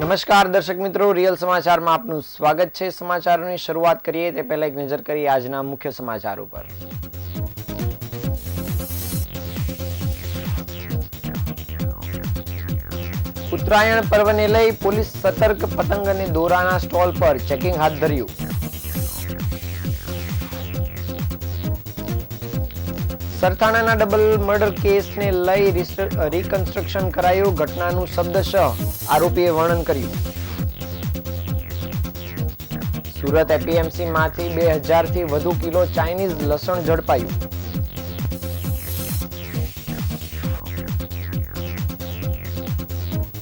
નમસ્કાર દર્શક મિત્રો, રિયલ સમાચારમાં આપનું સ્વાગત છે। સમાચારોની શરૂઆત કરીએ તે પહેલા એક નજર કરીએ આજના મુખ્ય સમાચાર ઉપર। ઉત્તરાયણ પર્વને લઈ પોલીસ સતર્ક, પતંગ અને દોરાના સ્ટોલ પર ચેકિંગ હાથ ધર્યું। સરથાણાના ડબલ મર્ડર કેસને લઈ રિકન્સ્ટ્રક્શન કરાયું। ઘટનાનું શબ્દશઃ આરોપીએ વર્ણન કર્યું। સુરત એપીએમસી માંથી 2000 થી વધુ કિલો ચાઇનીઝ લસણ ઝડપાયું।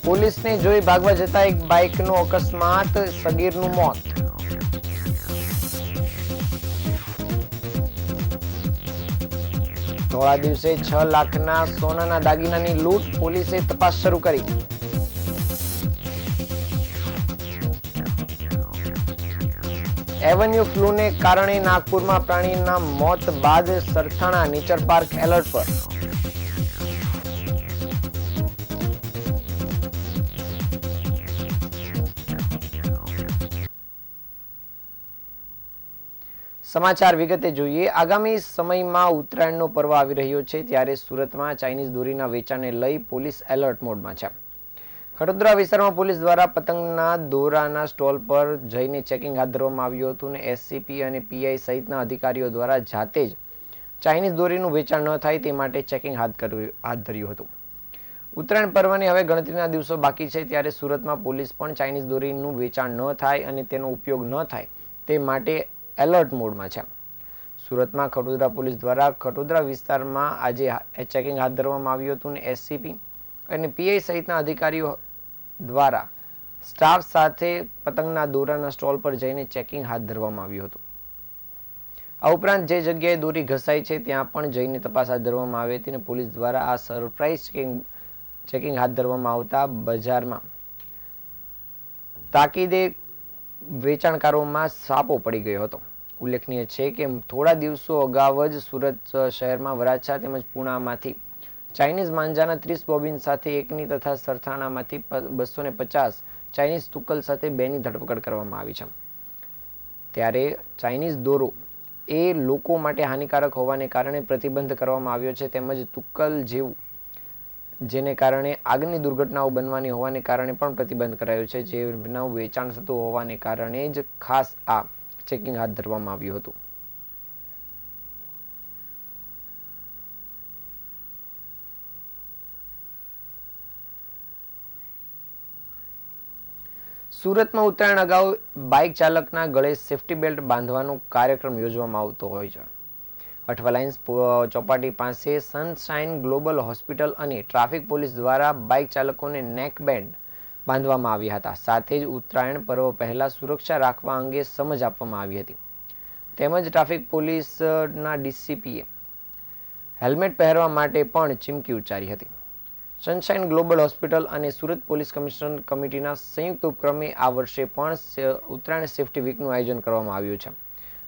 પોલીસને જોઈ ભાગવા જતા એક બાઇકનો અકસ્માત, સગીરનું મોત। થોડા દિવસે 6 લાખના સોનાના દાગીનાની લૂંટ, પોલીસે તપાસ શરૂ કરી। એવન્યુ ફ્લૂને કારણે નાગપુરમાં પ્રાણીના મોત બાદ સરથાણા નેચર પાર્ક એલર્ટ પર। સમાચાર વિગતે જોઈએ। આગામી સમયમાં ઉત્તરાયણનો પર્વ આવી રહ્યો છે, ત્યારે સુરતમાં ચાઇનીઝ દોરીના વેચાણને લઈ પોલીસ એલર્ટ મોડમાં છે। ખડોદરા વિસ્તારમાં પોલીસ દ્વારા પતંગના દોરાના સ્ટોલ પર જઈને ચેકિંગ હાથ ધરવામાં આવ્યું હતું અને એસસીપી અને પીઆઈ સહિતના અધિકારીઓ દ્વારા જાતે જ ચાઇનીઝ દોરીનું વેચાણ ન થાય તે માટે ચેકિંગ હાથ ધર્યું હતું। ઉત્તરાયણ પર્વને હવે ગણતરીના દિવસો બાકી છે, ત્યારે સુરતમાં પોલીસ પણ ચાઇનીઝ દોરીનું વેચાણ ન થાય અને તેનો ઉપયોગ ન થાય તે માટે એલર્ટ મોડમાં છે। સુરતમાં ખડોદરા પોલીસ દ્વારા ખડોદરા વિસ્તારમાં આજે ચેકિંગ હાથ ધરવામાં આવ્યું હતું અને એસસીપી અને પીઆઈ સહિતના અધિકારીઓ દ્વારા સ્ટાફ સાથે પતંગના દોરાના સ્ટોલ પર જઈને ચેકિંગ હાથ ધરવામાં આવ્યું હતું। આ ઉપરાંત જે જગ્યાએ દોરી ઘસાઈ છે ત્યાં પણ જઈને તપાસ હાથ ધરવામાં આવી હતી અને પોલીસ દ્વારા આ સરપ્રાઇઝ ચેકિંગ હાથ ધરવામાં આવતા બજારમાં તાકીદે વેચાણકારોમાં સાપો પડી ગયો હતો। ઉલ્લેખનીય છે કે થોડા દિવસો અગાઉ જ સુરત શહેરમાં વરાછા તેમજ પુણામાંથી ચાઇનીઝ માંજાના 30 બોબિન સાથે એકની તથા સરથાણામાંથી 250 ચાઇનીઝ તુક્કલ સાથે 2ની ધરપકડ કરવામાં આવી છે। ત્યારે ચાઇનીઝ દોરો એ લોકો માટે હાનિકારક હોવાને કારણે પ્રતિબંધ કરવામાં આવ્યો છે, તેમજ તુક્કલ જેવું જેને કારણે આગની દુર્ઘટનાઓ બનવાની હોવાને કારણે પણ પ્રતિબંધ કરાયો છે, જેનું વેચાણ થતું હોવાને કારણે જ ખાસ આ ચેકિંગ હાથ ધરવામાં આવ્યું હતું। સુરતમાં ઉત્તરાયણ અગાઉ બાઇક ચાલકના ગળે સેફટી બેલ્ટ બાંધવાનો કાર્યક્રમ યોજવામાં આવતો હોય છે। અઠવાલાઇન્સ ચોપાટી પાસે સનશાઇન ગ્લોબલ હોસ્પિટલ અને ટ્રાફિક પોલીસ દ્વારા બાઇક ચાલકોને નેક બેન્ડ બાંધવામાં આવ્યા હતા। સાથે જ ઉત્તરાયણ પર્વ પહેલા સુરક્ષા રાખવા અંગે સમજ આપવામાં આવી હતી। તેમજ ટ્રાફિક પોલીસના ડીસીપીએ હેલ્મેટ પહેરવા માટે પણ ચીમકી ઉચ્ચારી હતી। સનશાઇન ગ્લોબલ હોસ્પિટલ અને સુરત પોલીસ કમિશનર કમિટીના સંયુક્ત ઉપક્રમે આ વર્ષે પણ ઉત્તરાયણ સેફટી વીકનું આયોજન કરવામાં આવ્યું છે।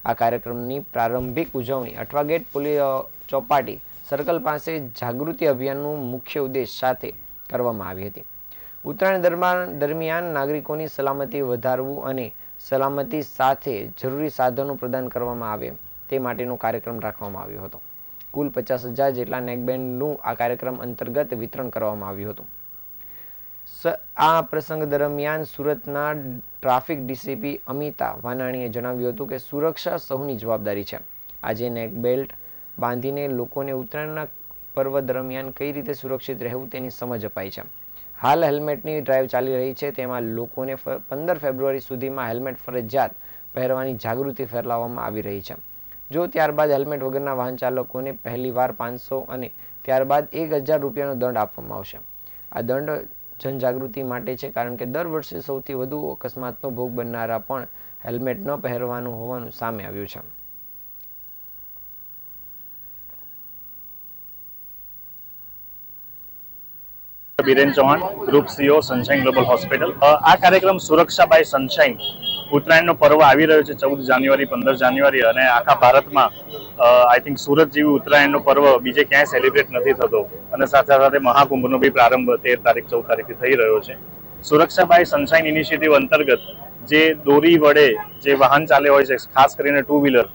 આ કાર્યક્રમની પ્રારંભિક ઉજવણી અઠવાગેટ ચોપાટી સર્કલ પાસે જાગૃતિ અભિયાનનું મુખ્ય ઉદ્દેશ સાથે કરવામાં આવી હતી। ઉત્તરાયણ દરમિયાન નાગરિકોની સલામતી વધારવું અને સલામતી સાથે જરૂરી સાધનો પ્રદાન કરવામાં આવે તે માટેનો કાર્યક્રમ રાખવામાં આવ્યો હતો। કુલ 50,000 જેટલા નેકબેન્ડનું આ કાર્યક્રમ અંતર્ગત વિતરણ કરવામાં આવ્યું હતું। આ પ્રસંગ દરમિયાન સુરતના ટ્રાફિક ડીસીપી અમિતા વાનાણીએ જણાવ્યું હતું કે સુરક્ષા સૌની જવાબદારી છે। આજે નેક બેલ્ટ બાંધીને લોકોને ઉત્તરાયણના પર્વ દરમિયાન કઈ રીતે સુરક્ષિત રહેવું તેની સમજ અપાઈ છે। હાલ હેલ્મેટની ડ્રાઈવ ચાલી રહી છે, તેમાં લોકોને 15 ફેબ્રુઆરી સુધીમાં હેલ્મેટ ફરજિયાત પહેરવાની જાગૃતિ ફેલાવવામાં આવી રહી છે। જો ત્યારબાદ હેલ્મેટ વગરના વાહન ચાલકોને પહેલીવાર 500 અને ત્યારબાદ 1000 રૂપિયાનો દંડ આપવામાં આવશે। આ દંડ જનજાગૃતિ માટે છે, કારણ કે દર વર્ષે સૌથી વધુ અકસ્માતનો ભોગ બનનારા પણ હેલ્મેટ ન પહેરવાનું હોવાનું સામે આવ્યું છે। Biren Chauhan, group CEO Sunshine Global Hospital. आ कार्यक्रम सुरक्षा बाय सनशाइन ઉત્તરાયણનો પર્વ આવી રહ્યો છે 14 જાન્યુઆરી 15 જાન્યુઆરી અને આખા ભારતમાં આઈ થિંક સુરત જેવી ઉત્તરાયણનો પર્વ બીજે ક્યાંય સેલિબ્રેટ નથી થતો અને સાથે સાથે મહાકુંભનો બી પ્રારંભ 13 તારીખ 14 તારીખથી થઈ રહ્યો છે। સુરક્ષા બાય સનશાઇન ઇનિશિયેટિવ અંતર્ગત જે દોરી વડે જે વાહન ચાલે હોય છે, ખાસ કરીને 2 વ્હીલર,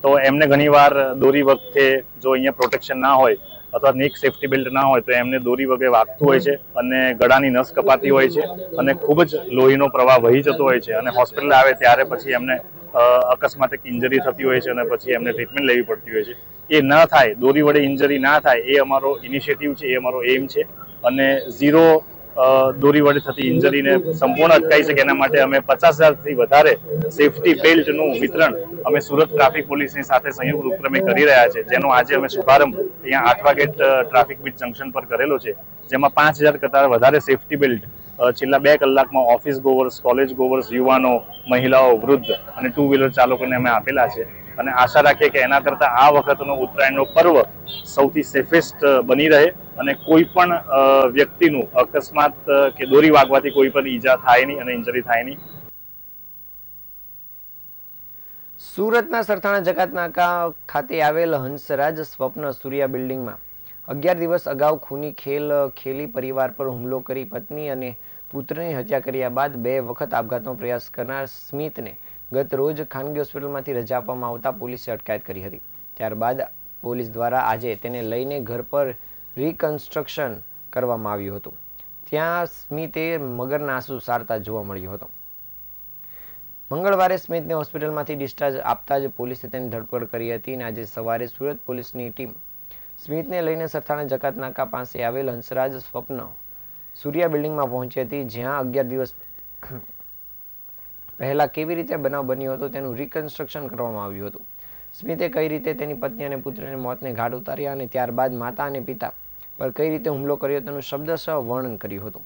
તો એમને ઘણીવાર દોરી વખતે જો અહીંયા પ્રોટેક્શન ના હોય અથવા નેક સેફ્ટી બેલ્ટ ના હોય તો એમને દોરી વગેરે વાગતું હોય છે અને ગળાની નસ કપાતી હોય છે અને ખૂબ જ લોહીનો પ્રવાહ વહી જતો હોય છે અને હોસ્પિટલ આવે ત્યારે પછી એમને અકસ્માતિક ઇન્જરી થતી હોય છે અને પછી એમને ટ્રીટમેન્ટ લેવી પડતી હોય છે. એ ન થાય, દોરી વડે ઇન્જરી ના થાય, એ અમારો ઇનિશિયેટિવ છે, એ અમારો એમ છે. અને ઝીરો દોરી વડે થતી ઇન્જરીને સંપૂર્ણ અટકાવી શકે એના માટે અમે 50,000થી વધારે સેફ્ટી બેલ્ટનું વિતરણ અમે સુરત ટ્રાફિક પોલીસની સાથે સંયુક્ત ઉપક્રમે કરી રહ્યા છે, જેનો આજે અમે શુભારંભ અહીંયા 8 વાગે ટ્રાફિક બીટ જંકશન પર કરેલો છે, જેમાં 5,000 કરતાં વધારે સેફ્ટી બેલ્ટ છેલ્લા 2 કલાકમાં ઓફિસ ગોવર્સ, કોલેજ ગોવર્સ, યુવાનો, મહિલાઓ, વૃદ્ધ અને 2 વ્હીલર ચાલકોને અમે આપેલા છે. અને આશા રાખીએ કે એના કરતાં આ વખતનો ઉત્તરાયણનો પર્વ સૌથી સેફેસ્ટ બની રહે અને કોઈ પણ વ્યક્તિનું અકસ્માત કે દોરી વાગવાથી કોઈ પણ ઈજા થાય નહીં અને ઇન્જરી થાય નહીં. સુરતના સરથાણા જકાતનાકા ખાતે આવેલ હંસરાજ સ્વપ્ન સૂર્યા બિલ્ડિંગમાં 11 દિવસ અગાઉ ખૂની ખેલી પરિવાર પર હુમલો કરી પત્ની અને પુત્રની હત્યા કર્યા બાદ 2 વખત આપઘાતનો પ્રયાસ કરનાર સ્મિતને ગત રોજ ખાનગી હોસ્પિટલમાંથી રજા આપવામાં આવતા પોલીસે અટકાયત કરી હતી. ત્યારબાદ પોલીસ દ્વારા આજે તેને લઈને ઘર પર રિકન્સ્ટ્રક્શન કરવામાં આવ્યું હતું. ત્યાં સ્મિતે મગરના આંસુ સારતા જોવા મળ્યો હતો. મંગળવારે સ્મિતને હોસ્પિટલમાંથી ડિસ્ચાર્જ આપતા જ પોલીસે તેની ધરપકડ કરી હતી અને આજે સવારે સુરત પોલીસની ટીમ સ્મિતને લઈને સરથાણા જકાતનાકા પાસે આવેલ હંસરાજ સ્વપ્ન સૂર્યા બિલ્ડિંગમાં પહોંચી હતી, જ્યાં 11 દિવસ પહેલા કેવી રીતે બનાવ બન્યો હતો તેનું રિકન્સ્ટ્રક્શન કરવામાં આવ્યું હતું. સ્મિતે કઈ રીતે તેની પત્ની અને પુત્રને મોતને ઘાટ ઉતાર્યા અને ત્યારબાદ માતા અને પિતા પર કઈ રીતે હુમલો કર્યો તેનું શબ્દશઃ વર્ણન કર્યું હતું.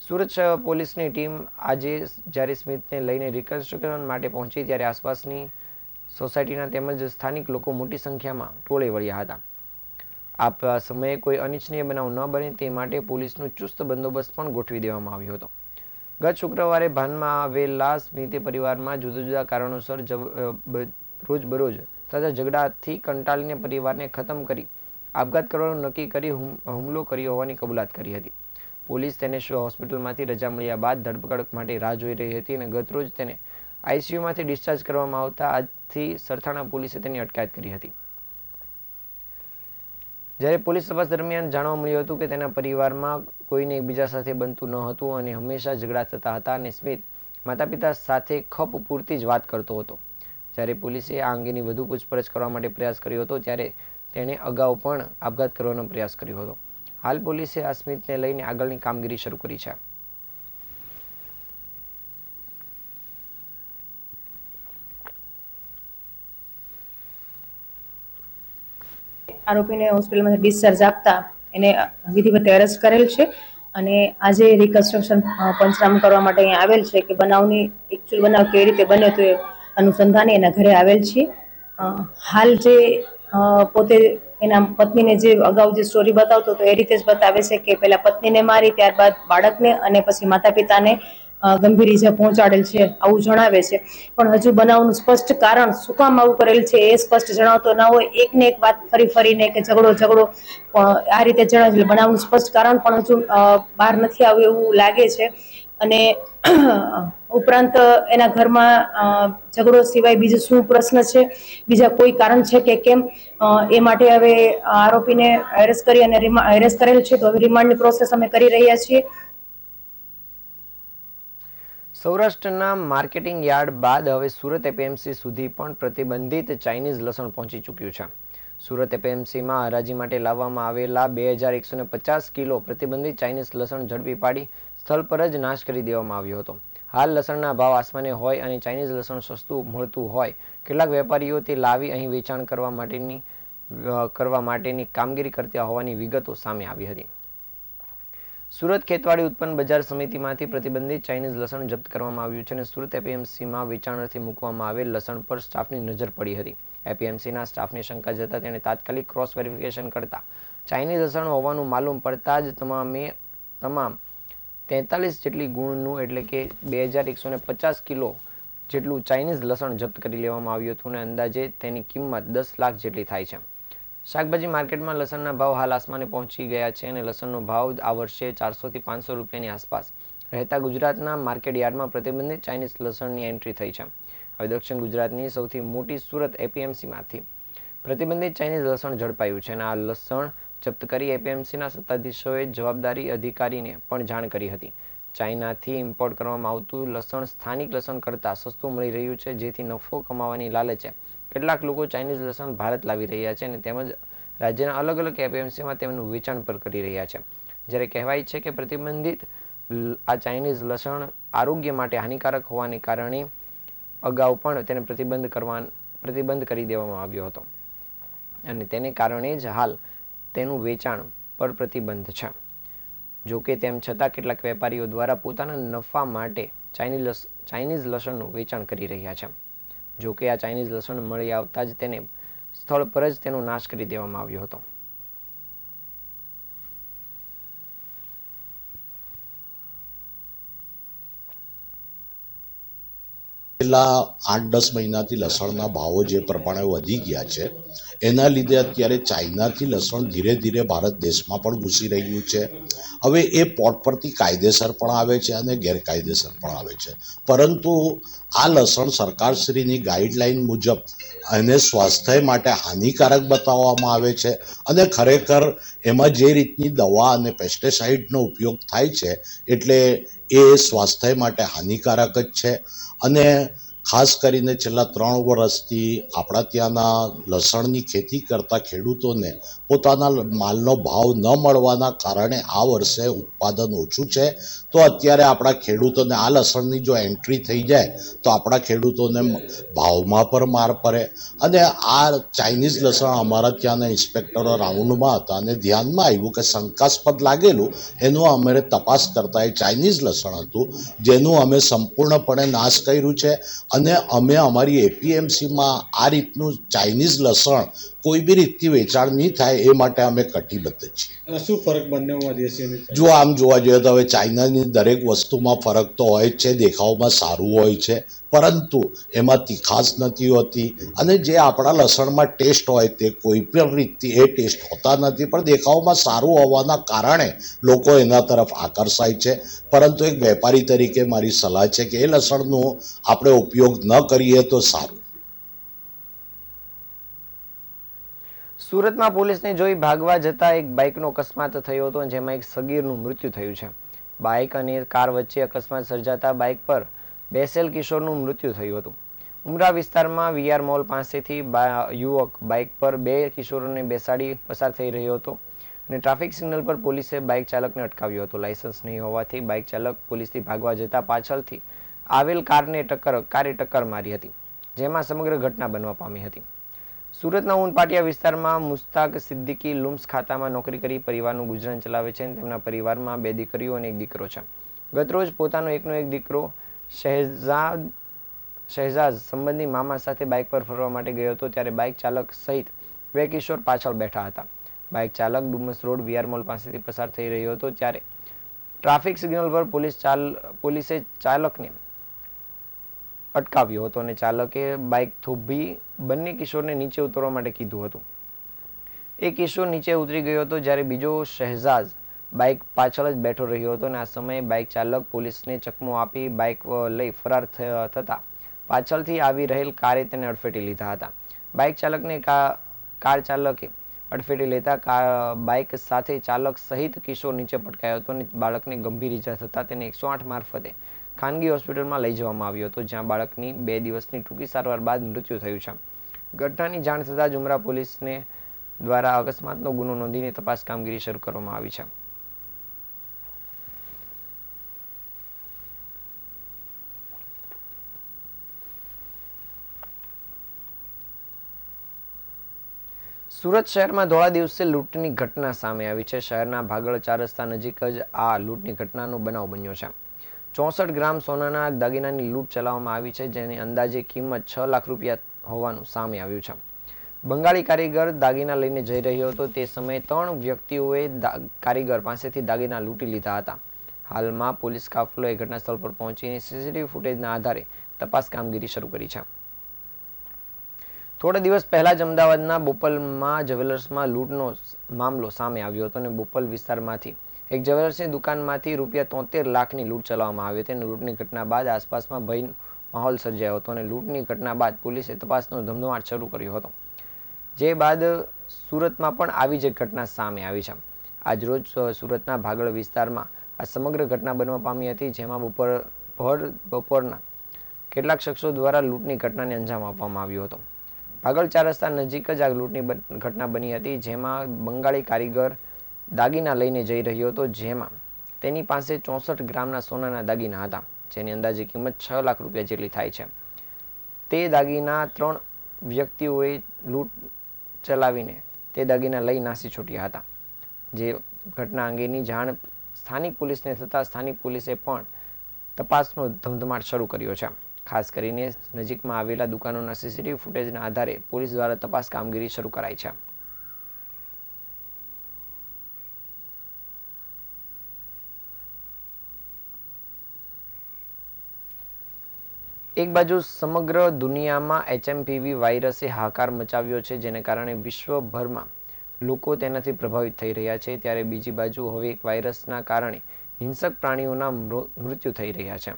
સુરત પોલીસની ટીમ આજે જ્યારે સ્મિતને લઈને રિકન્સ્ટ્રક્શન માટે પહોંચી ત્યારે આસપાસની સોસાયટીના તેમજ સ્થાનિક લોકો મોટી સંખ્યામાં ટોળે વળ્યા હતા. આ સમયે કોઈ અનિચ્છનીય બનાવ ન બને તે માટે પોલીસનો ચુસ્ત બંદોબસ્ત પણ ગોઠવી દેવામાં આવ્યો હતો. ગત શુક્રવારે ભાનમાં આવેલા સ્મિતે પરિવારમાં જુદા જુદા કારણોસર રોજબરોજ થતા ઝઘડાથી કંટાળીને પરિવારને ખતમ કરી આપઘાત કરવાનું નક્કી કરી હુમલો કર્યો હોવાની કબૂલાત કરી હતી. પોલીસ તેને હોસ્પિટલમાંથી રજા મળ્યા બાદ ધરપકડ માટે રાહ જોઈ રહી હતી અને ગતરોજ તેને આઈસીયુમાંથી ડિસ્ચાર્જ કરવામાં આવતા આજથી સરથાણા પોલીસે તેની અટકાયત કરી હતી. જ્યારે પોલીસ તપાસ દરમિયાન જાણવા મળ્યું હતું કે તેના પરિવારમાં કોઈને એકબીજા સાથે બનતું ન હતું અને હંમેશા ઝઘડા થતા હતા અને સ્મિત માતા પિતા સાથે ખપ પૂરતી જ વાત કરતો હતો. જ્યારે પોલીસે આ અંગેની વધુ પૂછપરછ કરવા માટે પ્રયાસ કર્યો હતો ત્યારે તેણે અગાઉ પણ આપઘાત કરવાનો પ્રયાસ કર્યો હતો. હાલ પોલીસે આ સ્મિતને લઈને આગળની કામગીરી શરૂ કરી છે. આરોપીને હોસ્પિટલમાંથી ડિસ્ચાર્જ આપતા એને વિધિવત એરેસ્ટ કરેલ છે અને આજે રિકન્સ્ટ્રક્શન પંચનામું કરવા માટે અહીંયા આવેલ છે કે બનાવની એકચ્યુઅલ બનાવ કેવી રીતે બન્યો તો એ અનુસંધાને એના ઘરે આવેલ છે. હાલ જે પોતે એના પત્નીને જે અગાઉ જે સ્ટોરી બતાવતો હતો એ રીતે જ બતાવે છે કે પહેલા પત્નીને મારી, ત્યારબાદ બાળકને અને પછી માતા પિતાને ગંભીર ઈજા પહોંચાડેલ છે આવું જણાવે છે. પણ હજુ બનાવનું સ્પષ્ટ કારણ શું કામ આવું કરેલ છે એ સ્પષ્ટ જણાવતો ના હોય. એકને એક વાત ફરીને કે ઝઘડો પણ આ રીતે જણાવે. બનાવનું સ્પષ્ટ કારણ પણ હજુ બહાર નથી આવ્યું એવું લાગે છે. અને ઉપરાંત એના ઘરમાં ઝઘડો સિવાય બીજો શું પ્રશ્ન છે, બીજા કોઈ કારણ છે કે કેમ, એ માટે હવે આરોપીને એરેસ્ટ કરી અને એરેસ્ટ કરેલ છે. તો હવે રિમાન્ડની પ્રોસેસ અમે કરી રહ્યા છીએ. સૌરાષ્ટ્રના માર્કેટિંગ યાર્ડ બાદ હવે સુરત એપીએમસી સુધી પણ પ્રતિબંધિત ચાઇનીઝ લસણ પહોંચી ચૂક્યું છે. સુરત એપીએમસીમાં હરાજી માટે લાવવામાં આવેલા 2150 કિલો પ્રતિબંધિત ચાઇનીઝ લસણ ઝડપી પાડી સ્થળ પર જ નાશ કરી દેવામાં આવ્યો હતો. હાલ લસણના ભાવ આસમાને હોય અને ચાઇનીઝ લસણ સસ્તું મળતું હોય કેટલાક વેપારીઓ તે લાવી અહીં વેચાણ કરવા માટેની કામગીરી કરતા હોવાની વિગતો સામે આવી હતી. સુરત ખેતવાડી ઉત્પન્ન બજાર સમિતિમાંથી પ્રતિબંધિત ચાઇનીઝ લસણ જપ્ત કરવામાં આવ્યું છે અને સુરત એપીએમસીમાં વેચાણ મૂકવામાં આવેલ લસણ પર સ્ટાફની નજર પડી હતી. એપીએમસીના સ્ટાફને શંકા જતા તેણે તાત્કાલિક ક્રોસ વેરિફિકેશન કરતા ચાઇનીઝ લસણ હોવાનું માલુમ પડતા જ તમામ 43 જેટલી ગુણનું એટલે કે 2150 કિલો જેટલું ચાઇનીઝ લસણ જપ્ત કરી લેવામાં આવ્યું હતું અને અંદાજે તેની કિંમત 10 લાખ જેટલી થાય છે. શાકભાજી માર્કેટમાં લસણના ભાવ હાલ આસમાને પહોંચી ગયા છે અને લસણનો ભાવ આ વર્ષે 400 થી 500 રૂપિયાની આસપાસ રહેતા ગુજરાતના માર્કેટ યાર્ડમાં પ્રતિબંધિત ચાઇનીઝ લસણની એન્ટ્રી થઈ છે. હવે દક્ષિણ ગુજરાતની સૌથી મોટી સુરત એપીએમસીમાંથી પ્રતિબંધિત ચાઇનીઝ લસણ ઝડપાયું છે અને આ લસણ જપ્ત કરી એપીએમસીના સત્તાધીશોએ જવાબદારી અધિકારીને પણ જાણ કરી હતી. ચાઇનાથી ઇમ્પોર્ટ કરવામાં આવતું લસણ સ્થાનિક લસણ કરતાં સસ્તું મળી રહ્યું છે, જેથી નફો કમાવાની લાલચે કેટલાક લોકો ચાઇનીઝ લસણ ભારત લાવી રહ્યા છે અને તેમજ રાજ્યના અલગ અલગ એપીએમસીમાં તેમનું વેચાણ પર કરી રહ્યા છે. જ્યારે કહેવાય છે કે પ્રતિબંધિત આ ચાઇનીઝ લસણ આરોગ્ય માટે હાનિકારક હોવાને કારણે અગાઉ પણ તેને પ્રતિબંધ કરી દેવામાં આવ્યો હતો અને તેને કારણે જ હાલ તેનું વેચાણ પર પ્રતિબંધ છે. જો કે તેમ છતાં કેટલાક વેપારીઓ દ્વારા પોતાના નફા માટે ચાઇનીઝ લસણનું વેચાણ કરી રહ્યા છે. જો કે આ ચાઇનીઝ લસણ મળી આવતા જ તેને સ્થળ પર જ તેનો નાશ કરી દેવામાં આવ્યો હતો. છેલ્લા 8-10 મહિનાથી લસણના ભાવો જે પ્રમાણે વધી ગયા છે એના લીધે અત્યારે ચાઇનાથી લસણ ધીરે ધીરે ભારત દેશમાં પણ ઘૂસી રહ્યું છે. હવે એ પોર્ટ પરથી કાયદેસર પણ આવે છે અને ગેરકાયદેસર પણ આવે છે, પરંતુ આ લસણ સરકારશ્રીની ગાઈડલાઈન મુજબ એને સ્વાસ્થ્ય માટે હાનિકારક બતાવવામાં આવે છે અને ખરેખર એમાં જે રીતની દવા અને પેસ્ટિસાઇડનો ઉપયોગ થાય છે એટલે એ સ્વાસ્થ્ય માટે હાનિકારક જ છે. અને ખાસ કરીને છેલ્લા 3 વર્ષથી આપણા ત્યાંના લસણની ખેતી કરતા ખેડૂતોને પોતાના માલનો ભાવ ન મળવાના કારણે આ વર્ષે ઉત્પાદન ઓછું છે. તો અત્યારે આપણા ખેડૂતોને આ લસણની જો એન્ટ્રી થઈ જાય તો આપણા ખેડૂતોને ભાવમાં પણ માર પડે. અને આ ચાઇનીઝ લસણ અમારા ત્યાંના ઇન્સ્પેક્ટરો રાઉન્ડમાં હતા અને ધ્યાનમાં આવ્યું કે શંકાસ્પદ લાગેલું એનું અમે તપાસ કરતા એ ચાઇનીઝ લસણ હતું, જેનું અમે સંપૂર્ણપણે નાશ કર્યું છે અને અમે અમારી એપીએમસીમાં આ રીતનું ચાઇનીઝ લસણ કોઈ બી રીતથી વેચાણ નહીં થાય એ માટે અમે કટિબદ્ધ છીએ. શું ફરક બંનેમાં દેશી અને જો આમ જોવા જોઈએ તો હવે ચાઇનાની દરેક વસ્તુમાં ફરક તો હોય જ છે, દેખાવમાં સારું હોય છે પરંતુ એમાં તીખાશ નથી હોતી અને જે આપણા લસણમાં ટેસ્ટ હોય તે કોઈ પણ રીતથી એ ટેસ્ટ હોતા નથી, પણ દેખાવમાં સારું હોવાના કારણે લોકો એના તરફ આકર્ષાય છે. પરંતુ એક વેપારી તરીકે મારી સલાહ છે કે એ લસણનો આપણે ઉપયોગ ન કરીએ તો સારું. સુરતમાં પોલીસને જોઈ ભાગવા જતા એક બાઇકનો અકસ્માત થયો હતો, જેમાં એક સગીરનું મૃત્યુ થયું છે. બાઇક અને કાર વચ્ચે અકસ્માત સર્જાતા બાઇક પર બેસેલ કિશોરનું મૃત્યુ થયું હતું. ઉમરા વિસ્તારમાં વીઆર મોલ પાસેથી યુવક બાઇક પર 2 કિશોરોને બેસાડી પસાર થઈ રહ્યો હતો અને ટ્રાફિક સિગ્નલ પર પોલીસે બાઇક ચાલકને અટકાવ્યો હતો. લાયસન્સ નહીં હોવાથી બાઇક ચાલક પોલીસથી ભાગવા જતા પાછળથી આવેલ કારે ટક્કર મારી હતી, જેમાં સમગ્ર ઘટના બનવા પામી હતી. સુરતના ઉનપાટિયા વિસ્તારમાં મુસ્તાક સિદ્દીકી લુમ્સ ખાતામાં નોકરી કરી પરિવારનું ગુજરાન ચલાવે છે અને તેમના પરિવારમાં 2 દીકરીઓ અને 1 દીકરો છે. ગતરોજ પોતાનો એકનો એક દીકરો શહેજાદ સંબંધી મામા સાથે બાઇક પર ફરવા માટે ગયો હતો, ત્યારે બાઇક ચાલક સહિત 2 કિશોર પાછળ બેઠા હતા. બાઇક ચાલક ડુમસ રોડ વીઆર મોલ પાસેથી પસાર થઈ રહ્યો હતો, ત્યારે ટ્રાફિક સિગ્નલ પર પોલીસે ચાલકને અટકાવ્યો હતો અને ચાલકે બાઇક થોભી બંને કિશોરને નીચે ઉતરવા માટે કીધું હતું. એક કિશોર નીચે ઉતરી ગયો હતો, જ્યારે બીજો શહેજાદ બાઇક પાછળ જ બેઠો રહ્યો હતો અને આ સમયે બાઇક ચાલક પોલીસને ચકમો આપી બાઇક લઈ ફરાર થતા પાછળથી આવી રહેલ કારે તેને અડફેટી લીધા હતા. બાઇક ચાલકને કાર ચાલકે અડફેટી લેતા બાઇક સાથે ચાલક સહિત કિશોર નીચે પટકાયો હતો અને બાળકને ગંભીર ઈજા થતાં તેને 108 મારફતે ખાનગી હોસ્પિટલમાં લઈ જવામાં આવ્યો હતો, જ્યાં બાળકની 2 દિવસની ટૂંકી સારવાર બાદ મૃત્યુ થયું છે. ઘટનાની જાણ થતાં જ ઉમરા પોલીસને દ્વારા અકસ્માતનો ગુનો નોંધીને તપાસ કામગીરી શરૂ કરવામાં આવી છે. સુરત શહેરમાં ધોળા દિવસે લૂંટની ઘટના સામે આવી છે. શહેરના ભાગળ 4 રસ્તા નજીક જ આ લૂંટની ઘટનાનો બનાવ બન્યો છે. 64 ગ્રામ સોનાના દાગીનાની લૂંટ ચલાવવામાં આવી છે, જેની અંદાજે કિંમત 6 લાખ રૂપિયા હોવાનું સામે આવ્યું છે. બંગાળી કારીગર દાગીના લઈને જઈ રહ્યો હતો, તે સમયે 3 વ્યક્તિઓએ કારીગર પાસેથી દાગીના લૂંટી લીધા હતા. હાલમાં પોલીસ કાફલો ઘટના સ્થળ પર પહોંચીને સીસીટીવી ફૂટેજના આધારે તપાસ કામગીરી શરૂ કરી છે. થોડા દિવસ પહેલા જ અમદાવાદના બોપલમાં જ્વેલર્સમાં લૂંટનો મામલો સામે આવ્યો હતો અને બોપલ વિસ્તારમાંથી એક જ્વેલર્સની દુકાનમાંથી ₹73 લાખની લૂંટ ચલાવવામાં આવી હતી અને લૂંટની ઘટના બાદ આસપાસમાં ભયનો માહોલ સર્જાયો હતો અને લૂંટની ઘટના બાદ પોલીસે તપાસનો ધમધમાટ શરૂ કર્યો હતો. જે બાદ સુરતમાં પણ આવી જ ઘટના સામે આવી છે. આજરોજ સુરતના ભાગળ વિસ્તારમાં આ સમગ્ર ઘટના બનવા પામી હતી, જેમાં બપોરના કેટલાક શખ્સો દ્વારા લૂંટની ઘટનાને અંજામ આપવામાં આવ્યો હતો. ભાગળ 4 રસ્તા નજીક જ આ લૂંટની ઘટના બની હતી, જેમાં બંગાળી કારીગર દાગીના લઈને જઈ રહ્યો હતો, જેમાં તેની પાસે 64 ગ્રામના સોનાના દાગીના હતા, જેની અંદાજે કિંમત ₹6 લાખ જેટલી થાય છે. તે દાગીના 3 વ્યક્તિઓએ લૂંટ ચલાવીને તે દાગીના લઈ નાસી છૂટ્યા હતા. જે ઘટના અંગેની જાણ સ્થાનિક પોલીસને થતાં સ્થાનિક પોલીસે પણ તપાસનો ધમધમાટ શરૂ કર્યો છે. ખાસ કરીને નજીકમાં આવેલા દુકાનોના સીસીટીવી ફૂટેજના આધારે પોલીસ દ્વારા તપાસ કામગીરી શરૂ કરાઈ છે. એક બાજુ સમગ્ર દુનિયામાં HMPV વાયરસે હાહાકાર મચાવ્યો છે, જેને કારણે વિશ્વભરમાં લોકો તેનાથી પ્રભાવિત થઈ રહ્યા છે, ત્યારે બીજી બાજુ હવે એક વાયરસના કારણે હિંસક પ્રાણીઓના મૃત્યુ થઈ રહ્યા છે.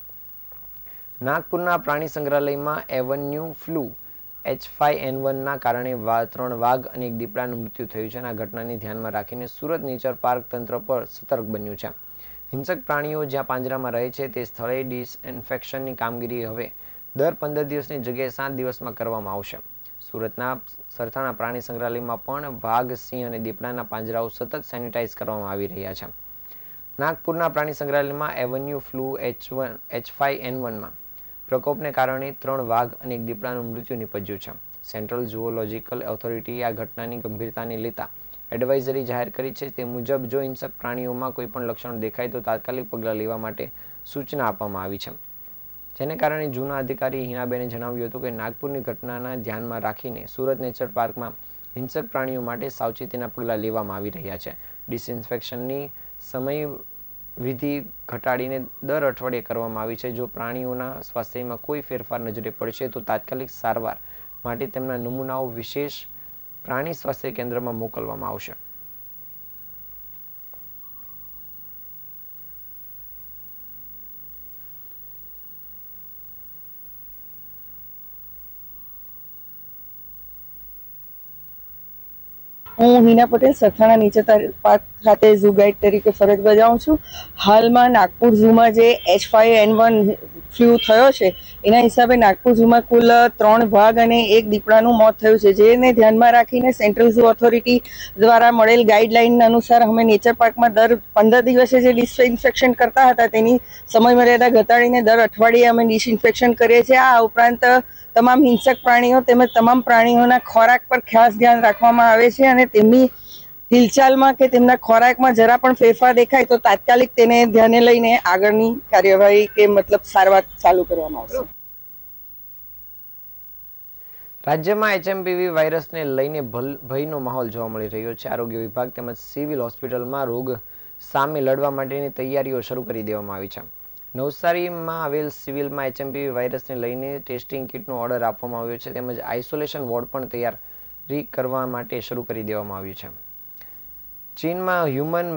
નાગપુરના પ્રાણી સંગ્રહાલયમાં એવન્યુ ફ્લૂ H5N1ના કારણે 3 વાઘ અને 1 દીપડાનું મૃત્યુ થયું છે. આ ઘટનાને ધ્યાનમાં રાખીને સુરત નેચર પાર્ક તંત્ર પર સતર્ક બન્યું છે. હિંસક પ્રાણીઓ જ્યાં પાંજરામાં રહે છે તે સ્થળે ડિસઇન્ફેક્શનની કામગીરી હવે દર 15 દિવસની જગ્યાએ 7 દિવસમાં કરવામાં આવશે. સુરતના સરથાણા પ્રાણી સંગ્રહાલયમાં પણ વાઘ, સિંહ અને દીપડાના પાંજરાઓ સતત સેનિટાઈઝ કરવામાં આવી રહ્યા છે. નાગપુરના પ્રાણી સંગ્રહાલયમાં એવન્યુ ફ્લૂ H5N1માં પ્રકોપને કારણે 3 વાઘ અને 1 દીપડાનું મૃત્યુ નિપજ્યું છે. સેન્ટ્રલ ઝૂઓલોજિકલ ઓથોરિટીએ આ ઘટનાની ગંભીરતાને લેતા એડવાઇઝરી જાહેર કરી છે. તે મુજબ જો હિંસક પ્રાણીઓમાં કોઈપણ લક્ષણ દેખાય તો તાત્કાલિક પગલાં લેવા માટે સૂચના આપવામાં આવી છે. જેને કારણે જૂના અધિકારી હિનાબેને જણાવ્યું હતું કે નાગપુરની ઘટનાના ધ્યાનમાં રાખીને સુરત નેચર પાર્કમાં હિંસક પ્રાણીઓ માટે સાવચેતીના પગલાં લેવામાં આવી રહ્યા છે. ડિસઇન્ફેક્શનની સમયવિધિ ઘટાડીને દર અઠવાડિયે કરવામાં આવી છે. જો પ્રાણીઓના સ્વાસ્થ્યમાં કોઈ ફેરફાર નજરે પડશે તો તાત્કાલિક સારવાર માટે તેમના નમૂનાઓ વિશેષ પ્રાણી સ્વાસ્થ્ય કેન્દ્રમાં મોકલવામાં આવશે. હું હિના પટેલ સરથાણા નેચર પાર્ક ખાતે ઝૂ ગાઈડ તરીકે ફરજ બજાવું છું. હાલમાં નાગપુર ઝૂમાં જે H5N1 ફ્લૂ થયો છે એના હિસાબે નાગપુર ઝૂમાં કુલ 3 વાઘ અને 1 દીપડાનું મોત થયું છે. જેને ધ્યાનમાં રાખીને સેન્ટ્રલ ઝૂ ઓથોરિટી દ્વારા મળેલ ગાઈડલાઈન અનુસાર અમે નેચર પાર્કમાં દર 15 દિવસે જે ડિસઇન્ફેક્શન કરતા હતા તેની સમયમર્યાદા ઘટાડીને દર અઠવાડિયે અમે ડિસઇન્ફેક્શન કરીએ છીએ. આ ઉપરાંત તમામ હિંસક પ્રાણીઓ તેમજ તમામ પ્રાણીઓના ખોરાક પર ખાસ ધ્યાન રાખવામાં આવે છે અને તેમની હિલચાલમાં કે તેમના ખોરાકમાં જરા પણ ફેરફાર દેખાય તો તાત્કાલિક તેને ધ્યાને લઈને આગળની કાર્યવાહી કે મતલબ સારવાર ચાલુ કરવામાં આવશે. રાજ્યમાં HMPV વાયરસને લઈને ભયનો માહોલ જોવા મળી રહ્યો છે. આરોગ્ય વિભાગ તેમજ સિવિલ હોસ્પિટલમાં રોગ સામે લડવા માટેની તૈયારીઓ શરૂ કરી દેવામાં આવી છે. નવસારીમાં આવેલ સિવિલમાં HMPV વાયરસને લઈને ટેસ્ટિંગ કિટનો ઓર્ડર આપવામાં આવ્યો છે, તેમજ આઇસોલેશન વોર્ડ પણ તૈયારી કરવા માટે શરૂ કરી દેવામાં આવ્યું છે. ચીનમાં હ્યુમન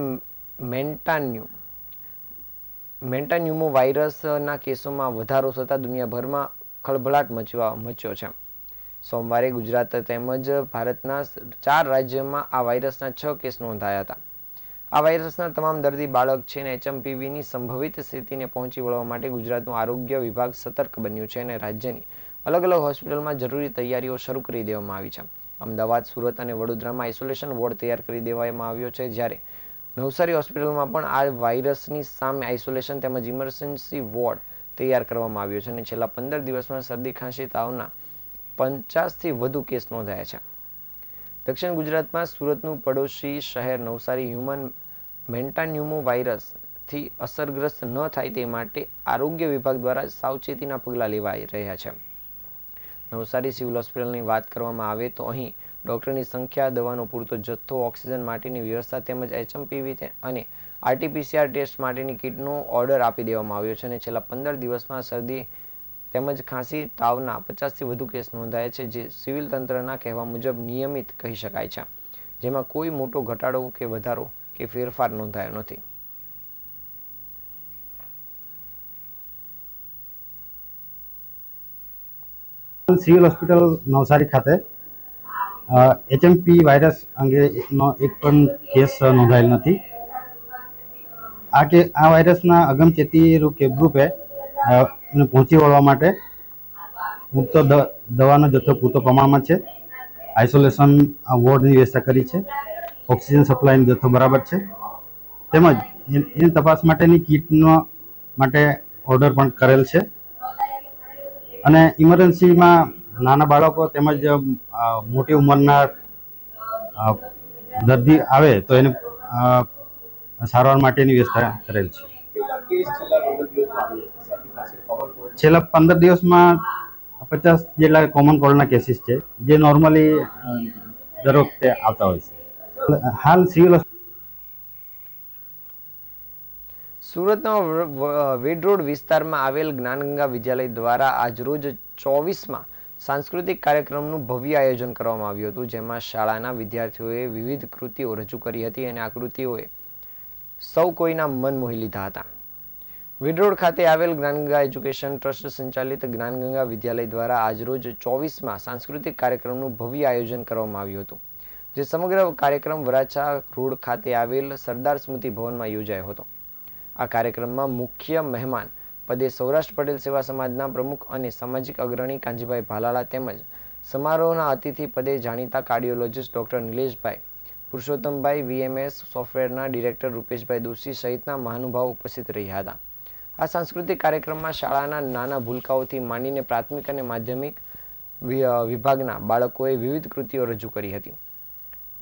મેન્ટાન્યુમો વાયરસના કેસોમાં વધારો થતાં દુનિયાભરમાં ખળભળાટ મચ્યો છે. સોમવારે ગુજરાત તેમજ ભારતના 4 રાજ્યોમાં આ વાયરસના 6 કેસ નોંધાયા હતા. આ વાયરસના તમામ દર્દી બાળક છે અને HMPVની સંભવિત સ્થિતિને પહોંચી વળવા માટે ગુજરાતનું આરોગ્ય વિભાગ સતર્ક બન્યું છે અને રાજ્યની અલગ અલગ હોસ્પિટલમાં જરૂરી તૈયારીઓ શરૂ કરી દેવામાં આવી છે. અમદાવાદ, સુરત અને વડોદરામાં આઇસોલેશન વોર્ડ તૈયાર કરી દેવામાં આવ્યો છે, જ્યારે નવસારી હોસ્પિટલમાં પણ આ વાયરસની સામે આઇસોલેશન તેમજ ઇમરજન્સી વોર્ડ તૈયાર કરવામાં આવ્યો છે અને છેલ્લા 15 દિવસમાં શરદી, ખાંસી, તાવના 50થી વધુ કેસ નોંધાયા છે. દક્ષિણ ગુજરાતમાં સુરતનું પડોશી શહેર નવસારી હ્યુમન મેન્ટાન્યુમો વાયરસથી અસરગ્રસ્ત ન થાય તે માટે આરોગ્ય વિભાગ દ્વારા સાવચેતીના પગલાં લેવાઈ રહ્યા છે. નવસારી સિવિલ હોસ્પિટલની વાત કરવામાં આવે તો અહીં ડૉક્ટરની સંખ્યા, દવાનો પૂરતો જથ્થો, ઓક્સિજન માટેની વ્યવસ્થા તેમજ HMPV અને RT-PCR ટેસ્ટ માટેની કિટનો ઓર્ડર આપી દેવામાં આવ્યો છે અને છેલ્લા 15 દિવસમાં શરદી તેમજ ખાંસી તાવના 50થી વધુ કેસ નોંધાયા છે, જે સિવિલ તંત્રના કહેવા મુજબ નિયમિત કહી શકાય છે, જેમાં કોઈ મોટો ઘટાડો કે વધારો કે ફેરફાર નોંધાયો નથી. સિવિલ હોસ્પિટલ નવસારી ખાતે HMP વાયરસ અંગેનો એક પણ કેસ નોંધાયેલ નથી. આ વાયરસના અગમચેતી કેપરૂપે એને પહોંચી વળવા માટે પૂરતો દવાનો જથ્થો પૂરતો પ્રમાણમાં છે. આઇસોલેશન વોર્ડની વ્યવસ્થા કરી છે. ઓક્સિજન સપ્લાયનો જથ્થો બરાબર છે. તેમજ એની તપાસ માટેની કીટનો માટે ઓર્ડર પણ કરેલ છે. અને ઇમરજન્સીમાં નાના બાળકો તેમજ મોટી ઉંમરના દર્દી આવે તો એને સારવાર માટેની વ્યવસ્થા કરેલ છે. છેલ્લા 15 દિવસમાં 50 જેટલા કોમન કોલ્ડના કેસીસ છે, જે નોર્મલી દર વખતે આવતા હોય છે. હાલ સિવિલ સુરતના વેડ રોડ વિસ્તારમાં આવેલ જ્ઞાનગંગા વિદ્યાલય દ્વારા આજરોજ 24માં સાંસ્કૃતિક કાર્યક્રમનું ભવ્ય આયોજન કરવામાં આવ્યું હતું, જેમાં શાળાના વિદ્યાર્થીઓએ વિવિધ કૃતિઓ રજૂ કરી હતી અને આ કૃતિઓએ સૌ કોઈના મન મોહી લીધા હતા. વેડ રોડ ખાતે આવેલ જ્ઞાનગંગા એજ્યુકેશન ટ્રસ્ટ સંચાલિત જ્ઞાનગંગા વિદ્યાલય દ્વારા આજરોજ 24માં સાંસ્કૃતિક કાર્યક્રમનું ભવ્ય આયોજન કરવામાં આવ્યું હતું, જે સમગ્ર કાર્યક્રમ વરાછા રોડ ખાતે આવેલ સરદાર સ્મૃતિ ભવનમાં યોજાયો હતો. આ કાર્યક્રમમાં મુખ્ય મહેમાન પદે સૌરાષ્ટ્ર પટેલ સેવા સમાજના પ્રમુખ અને સામાજિક અગ્રણી કાંજીભાઈ ભાલાળા તેમજ સમારોહના અતિથિ પદે જાણીતા કાર્ડિયોલોજિસ્ટ ડોક્ટર નિલેશભાઈ, પુરુષોત્તમભાઈ, VMS સોફ્ટવેરના ડિરેક્ટર રૂપેશભાઈ દોશી સહિતના મહાનુભાવો ઉપસ્થિત રહ્યા હતા. આ સાંસ્કૃતિક કાર્યક્રમમાં શાળાના નાના ભૂલકાઓથી માંડીને પ્રાથમિક અને માધ્યમિક વિભાગના બાળકોએ વિવિધ કૃતિઓ રજૂ કરી હતી,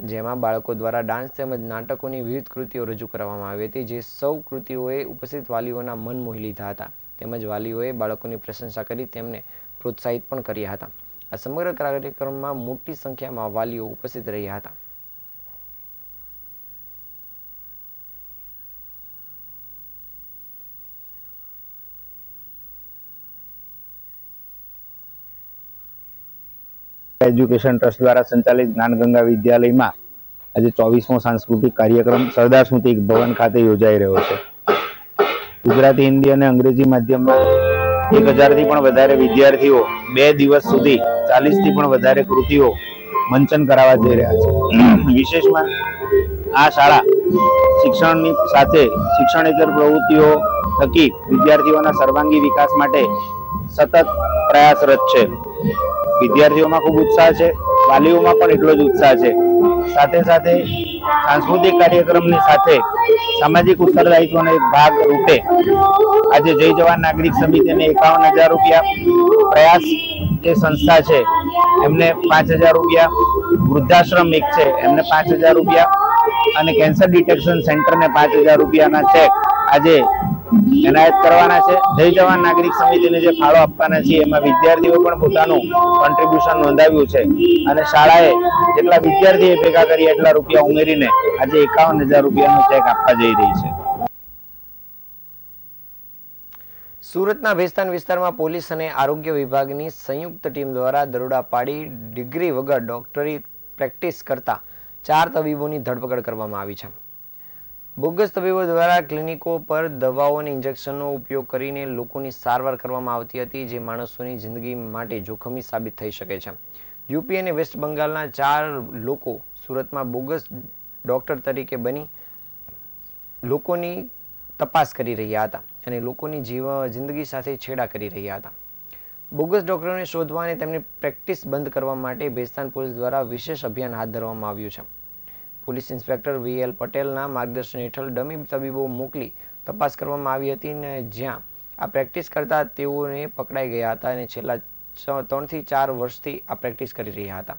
જેમાં બાળકો દ્વારા ડાન્સ તેમજ નાટકોની વિવિધ કૃતિઓ રજૂ કરવામાં આવી હતી, જે સૌ કૃતિઓએ ઉપસ્થિત વાલીઓના મન મોહી લીધા હતા. તેમજ વાલીઓએ બાળકોની પ્રશંસા કરી તેમને પ્રોત્સાહિત પણ કર્યા હતા. આ સમગ્ર કાર્યક્રમમાં મોટી સંખ્યામાં વાલીઓ ઉપસ્થિત રહ્યા હતા. એજ્યુકેશન ટ્રસ્ટ દ્વારા સંચાલિત જ્ઞાનગંગા વિદ્યાલયમાં આજે 24મો સાંસ્કૃતિક કાર્યક્રમ સરદાર સ્મૃતિ ભવન ખાતે યોજાઈ રહ્યો છે. ગુજરાતી, હિન્દી અને અંગ્રેજી માધ્યમમાં 1000થી પણ વધારે વિદ્યાર્થીઓ 2 દિવસ સુધી 40થી પણ વધારે કૃતિઓ મંચન કરાવવા જઈ રહ્યા છે. વિશેષમાં આ શાળા શિક્ષણની સાથે શિક્ષણેતર પ્રવૃત્તિઓ થકી વિદ્યાર્થીઓના સર્વાંગી વિકાસ માટે સતત પ્રયાસરત છે. વિદ્યાર્થીઓમાં ખૂબ ઉત્સાહ છે, વાલીઓમાં પણ એટલો જ ઉત્સાહ છે. સાથે સાથે સાંસ્કૃતિક કાર્યક્રમની સાથે સામાજિક ઉત્તરદાયિત્વનો એક ભાગ રૂપે આજે જય જવાન નાગરિક સમિતિને 51,000 રૂપિયા, પ્રયાસ જે સંસ્થા છે એમને 5,000 રૂપિયા, વૃદ્ધાશ્રમ એક છે એમને 5,000 રૂપિયા અને કેન્સર ડિટેક્શન સેન્ટરને 5,000 રૂપિયાના ચેક આજે એનાયત કરવાના છે. જય જવાન નાગરિક સમિતિને જે ફાળો આપવાના છે એમાં વિદ્યાર્થીઓ પણ પોતાનું કોન્ટ્રીબ્યુશન નોંધાવ્યું છે અને શાળાએ જેટલા વિદ્યાર્થીએ ભેગા કરી એટલા રૂપિયા ઉમેરીને આજે 51,000 રૂપિયાનો ચેક આપવા જઈ રહી છે. સુરતના ભેસ્તાન વિસ્તારમાં પોલીસ અને આરોગ્ય વિભાગની સંયુક્ત ટીમ દ્વારા દરોડા પાડી ડિગ્રી વગર ડોક્ટરી પ્રેક્ટિસ કરતા 4 તબીબોની ધરપકડ કરવામાં આવી છે. બોગસ તબીબો દ્વારા ક્લિનિકો પર દવાઓ અને ઇન્જેક્શનનો ઉપયોગ કરીને લોકોની સારવાર કરવામાં આવતી હતી, જે માણસોની જિંદગી માટે જોખમી સાબિત થઈ શકે છે. યુપી અને વેસ્ટ બંગાળના 4 લોકો સુરતમાં બોગસ ડોક્ટર તરીકે બની લોકોની તપાસ કરી રહ્યા હતા અને લોકોની જિંદગી સાથે છેડા કરી રહ્યા હતા. બોગસ ડોક્ટરોને શોધવા અને તેમની પ્રેક્ટિસ બંધ કરવા માટે ભેસ્તાન પોલીસ દ્વારા વિશેષ અભિયાન હાથ ધરવામાં આવ્યું છે. પોલીસ ઇન્સ્પેક્ટર VL પટેલના માર્ગદર્શન હેઠળ ડમી તબીબો મોકલી તપાસ કરવામાં આવી હતી અને જ્યાં આ પ્રેક્ટિસ કરતા તેઓને પકડાઈ ગયા હતા અને છેલ્લા 3 થી 4 વર્ષથી આ પ્રેક્ટિસ કરી રહ્યા હતા.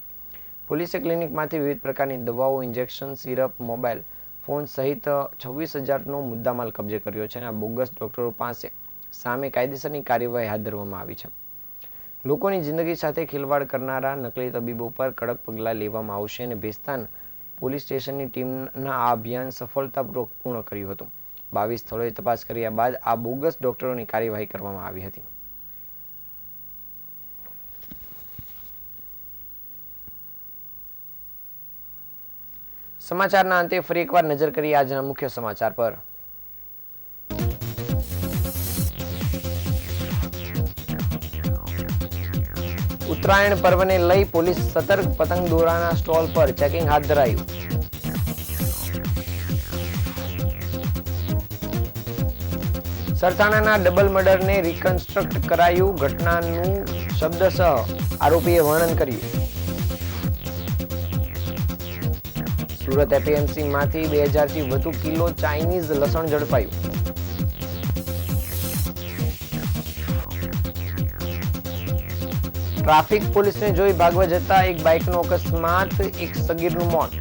પોલીસે ક્લિનિકમાંથી વિવિધ પ્રકારની દવાઓ, ઇન્જેક્શન, સિરપ, મોબાઈલ ફોન સહિત 26,000નો મુદ્દામાલ કબજે કર્યો છે અને આ બોગસ ડોક્ટરો પાસે સામે કાયદેસરની કાર્યવાહી હાથ ધરવામાં આવી છે. લોકોની જિંદગી સાથે ખિલવાડ કરનારા નકલી તબીબો પર કડક પગલાં લેવામાં આવશે અને ભેસ્તાન પોલીસ સ્ટેશનની ટીમના આ અભિયાન સફળતાપૂર્વક પૂર્ણ કર્યું હતું. 22 સ્થળોએ તપાસ કર્યા બાદ આ બોગસ ડોક્ટરોની કાર્યવાહી કરવામાં આવી હતી. સમાચારના અંતે ફરી એકવાર નજર કરીએ આજના મુખ્ય સમાચાર પર. ઉત્તરાયણ પર્વને લઈ પોલીસ સતર્ક, પતંગ દોરાના સ્ટોલ પર ચેકિંગ હાથ ધરાયું. સરથાણાના ડબલ મર્ડરને રિકન્સ્ટ્રક્ટ કરાયું. ઘટનાનું શબ્દસહ આરોપીએ વર્ણન કર્યું. સુરત એપીએમસી માંથી 2000 થી વધુ કિલો ચાઇનીઝ લસણ ઝડપાયું. ટ્રાફિક પોલીસને જોઈ ભાગવા જતા એક બાઇકનો અકસ્માત, એક સગીરનું મોત.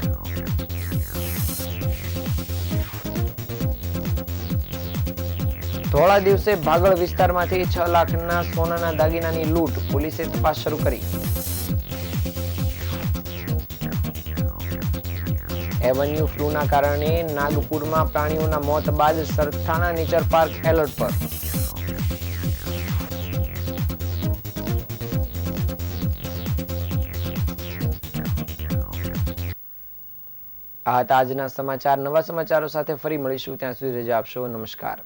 ધોળા દિવસે ભાગળ વિસ્તારમાંથી 6 લાખના સોનાના દાગીનાની લૂંટ, પોલીસે તપાસ શરૂ કરી. એવન્યુ ફ્લૂના કારણે નાગપુરમાં પ્રાણીઓના મોત બાદ સરથાણા નેચર પાર્ક એલર્ટ પર. આ હતા આજના સમાચાર. નવા સમાચારો સાથે ફરી મળીશું. ત્યાં સુધી રજા આપશો. નમસ્કાર.